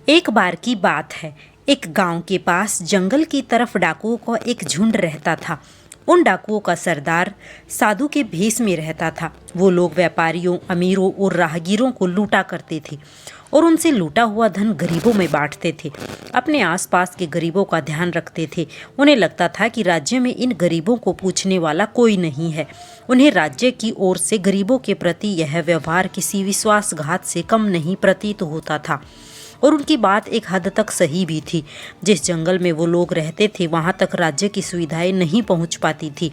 एक बार की बात है। एक गांव के पास जंगल की तरफ डाकुओं का एक झुंड रहता था। उन डाकुओं का सरदार साधु के भेष में रहता था। वो लोग व्यापारियों, अमीरों और राहगीरों को लूटा करते थे और उनसे लूटा हुआ धन गरीबों में बांटते थे। अपने आसपास के गरीबों का ध्यान रखते थे। उन्हें लगता था कि राज्य में इन गरीबों को पूछने वाला कोई नहीं है। उन्हें राज्य की ओर से गरीबों के प्रति यह व्यवहार किसी विश्वासघात से कम नहीं प्रतीत होता था। और उनकी बात एक हद तक सही भी थी। जिस जंगल में वो लोग रहते थे वहां तक राज्य की सुविधाएं नहीं पहुंच पाती थी,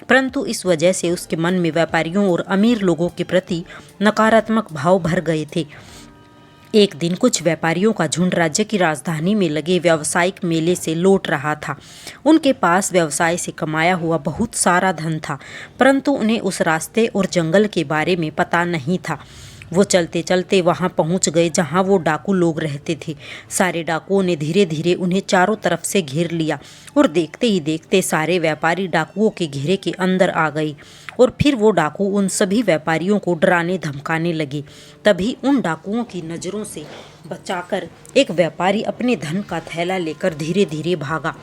परंतु इस वजह से उसके मन में व्यापारियों और अमीर लोगों के प्रति नकारात्मक भाव भर गए थे। एक दिन कुछ व्यापारियों का झुंड राज्य की राजधानी में लगे व्यावसायिक मेले से लौट रहा था। उनके पास व्यवसाय से कमाया हुआ बहुत सारा धन था, परंतु उन्हें उस रास्ते और जंगल के बारे में पता नहीं था। वो चलते चलते वहां पहुंच गए जहां वो डाकू लोग रहते थे। सारे डाकुओं ने धीरे धीरे उन्हें चारों तरफ से घेर लिया और देखते ही देखते सारे व्यापारी डाकुओं के घेरे के अंदर आ गए। और फिर वो डाकू उन सभी व्यापारियों को डराने धमकाने लगे। तभी उन डाकुओं की नज़रों से बचाकर एक व्यापारी अपने धन का थैला लेकर धीरे धीरे भागा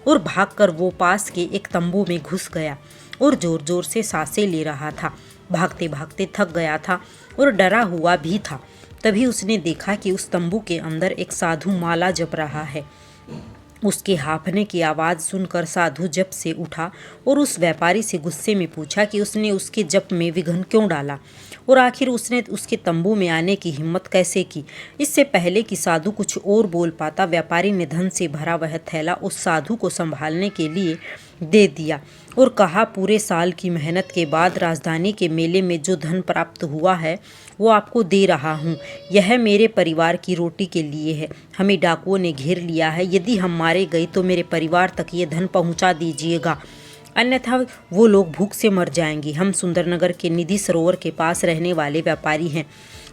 और भागकर वो पास के एक तंबू में घुस गया और जोर जोर से सांसें ले रहा था। भागते भागते थक गया था और डरा हुआ भी था। तभी उसने देखा कि उस तंबू के अंदर एक साधु माला जप रहा है। उसके हाँफने की आवाज़ सुनकर साधु जप से उठा और उस व्यापारी से गुस्से में पूछा कि उसने उसके जप में विघ्न क्यों डाला और आखिर उसने उसके तंबू में आने की हिम्मत कैसे की। इससे पहले कि साधु कुछ और बोल पाता, व्यापारी ने धन से भरा वह थैला उस साधु को संभालने के लिए दे दिया और कहा, पूरे साल की मेहनत के बाद राजधानी के मेले में जो धन प्राप्त हुआ है वो आपको दे रहा हूँ। यह मेरे परिवार की रोटी के लिए है। हमें डाकुओं ने घेर लिया है। यदि हम मारे गए तो मेरे परिवार तक ये धन पहुँचा दीजिएगा, अन्यथा वो लोग भूख से मर जाएंगे। हम सुंदरनगर के निधि सरोवर के पास रहने वाले व्यापारी हैं।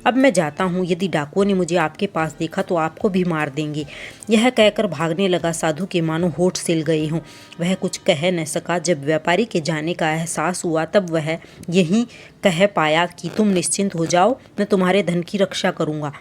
अब मैं जाता हूँ। यदि डाकुओं ने मुझे आपके पास देखा तो आपको भी मार देंगे। यह कहकर भागने लगा। साधु के मानो होठ सिल गए हों। वह कुछ कह न सका। जब व्यापारी के जाने का एहसास हुआ तब वह यही कह पाया कि तुम निश्चिंत हो जाओ, मैं तुम्हारे धन की रक्षा करूँगा।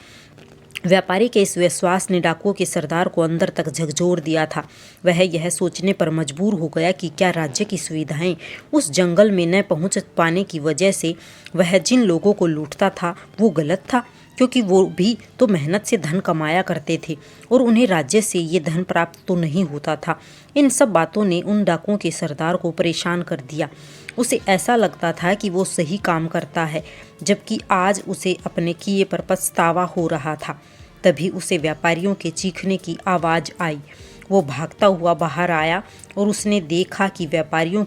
व्यापारी के इस विश्वास ने डाकुओं के सरदार को अंदर तक झकझोर दिया था। वह यह सोचने पर मजबूर हो गया कि क्या राज्य की सुविधाएं उस जंगल में न पहुंच पाने की वजह से वह जिन लोगों को लूटता था वो गलत था, क्योंकि वो भी तो मेहनत से धन कमाया करते थे और उन्हें राज्य से ये धन प्राप्त तो नहीं होता था। इन सब बातों ने उन डाकुओं के सरदार को परेशान कर दिया। उसे ऐसा लगता था कि वो सही काम करता है, जबकि आज उसे अपने किए पर पछतावा हो रहा था। तभी उसे व्यापारियों के चीखने की आवाज़ आई। वो भागता हुआ बाहर आया और उसने देखा कि व्यापारियों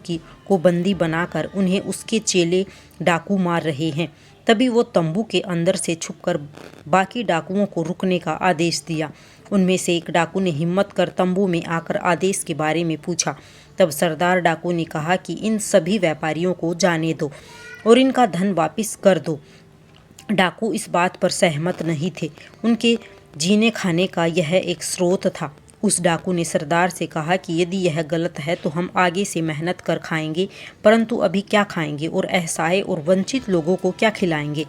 को बंदी बनाकर उन्हें उसके चेले डाकू मार रहे हैं। तभी वो तंबू के अंदर से छुपकर बाकी डाकुओं को रुकने का आदेश दिया। उनमें से एक डाकू ने हिम्मत कर तंबू में आकर आदेश के बारे में पूछा। तब सरदार डाकू ने कहा कि इन सभी व्यापारियों को जाने दो और इनका धन वापस कर दो। डाकू इस बात पर सहमत नहीं थे। उनके जीने खाने का यह एक स्रोत था। उस डाकू ने सरदार से कहा कि यदि यह गलत है तो हम आगे से मेहनत कर खाएंगे, परंतु अभी क्या खाएंगे और असहाय और वंचित लोगों को क्या खिलाएंगे।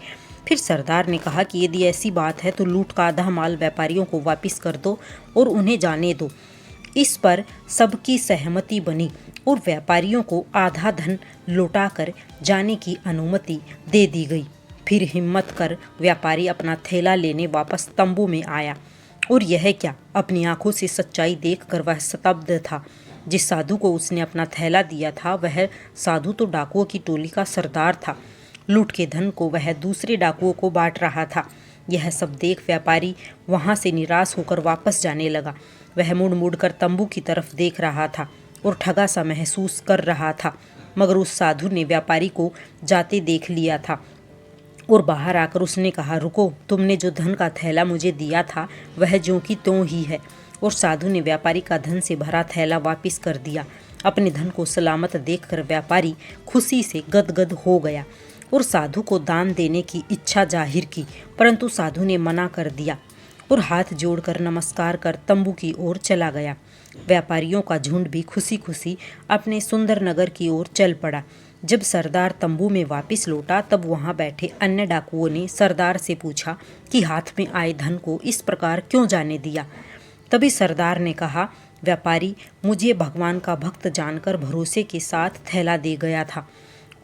फिर सरदार ने कहा कि यदि ऐसी बात है तो लूट का आधा माल व्यापारियों को वापस कर दो और उन्हें जाने दो। इस पर सबकी सहमति बनी और व्यापारियों को आधा धन लौटाकर जाने की अनुमति दे दी गई। फिर हिम्मत कर व्यापारी अपना थैला लेने वापस तंबू में आया और यह क्या, अपनी आंखों से सच्चाई देखकर वह स्तब्ध था। जिस साधु को उसने अपना थैला दिया था वह साधु तो डाकुओं की टोली का सरदार था। लूट के धन को वह दूसरे डाकुओं को बांट रहा था। यह सब देख व्यापारी वहां से निराश होकर वापस जाने लगा। वह मुड़ मुड़ कर तंबू की तरफ देख रहा था और ठगा सा महसूस कर रहा था, मगर उस साधु ने व्यापारी को जाते देख लिया था और बाहर आकर उसने कहा, रुको, तुमने जो धन का थैला मुझे दिया था वह ज्यों की त्यों ही है। और साधु ने व्यापारी का धन से भरा थैला वापस कर दिया। अपने धन को सलामत देखकर व्यापारी खुशी से गदगद हो गया और साधु को दान देने की इच्छा जाहिर की, परंतु साधु ने मना कर दिया और हाथ जोड़कर नमस्कार कर तंबू की ओर चला गया। व्यापारियों का झुंड भी खुशी खुशी अपने सुंदर नगर की ओर चल पड़ा। जब सरदार तंबू में वापस लौटा तब वहां बैठे अन्य डाकुओं ने सरदार से पूछा कि हाथ में आए धन को इस प्रकार क्यों जाने दिया। तभी सरदार ने कहा, व्यापारी मुझे भगवान का भक्त जानकर भरोसे के साथ थैला दे गया था।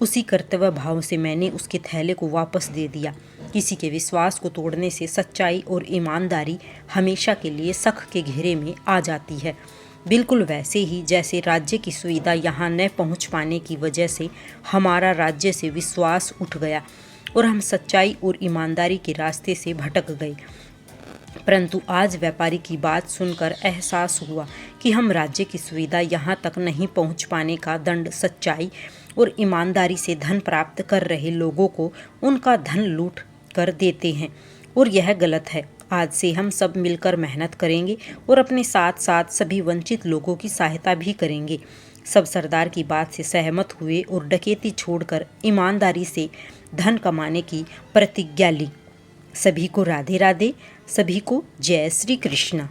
उसी कर्तव्य भाव से मैंने उसके थैले को वापस दे दिया। किसी के विश्वास को तोड़ने से सच्चाई और ईमानदारी हमेशा के लिए सख्त के घेरे में आ जाती है। बिल्कुल वैसे ही जैसे राज्य की सुविधा यहाँ न पहुँच पाने की वजह से हमारा राज्य से विश्वास उठ गया और हम सच्चाई और ईमानदारी के रास्ते से भटक गए। परंतु आज व्यापारी की बात सुनकर एहसास हुआ कि हम राज्य की सुविधा यहाँ तक नहीं पहुँच पाने का दंड सच्चाई और ईमानदारी से धन प्राप्त कर रहे लोगों को उनका धन लूट कर देते हैं और यह गलत है। आज से हम सब मिलकर मेहनत करेंगे और अपने साथ साथ सभी वंचित लोगों की सहायता भी करेंगे। सब सरदार की बात से सहमत हुए और डकैती छोड़कर ईमानदारी से धन कमाने की प्रतिज्ञा ली। सभी को राधे राधे, सभी को जय श्री कृष्ण।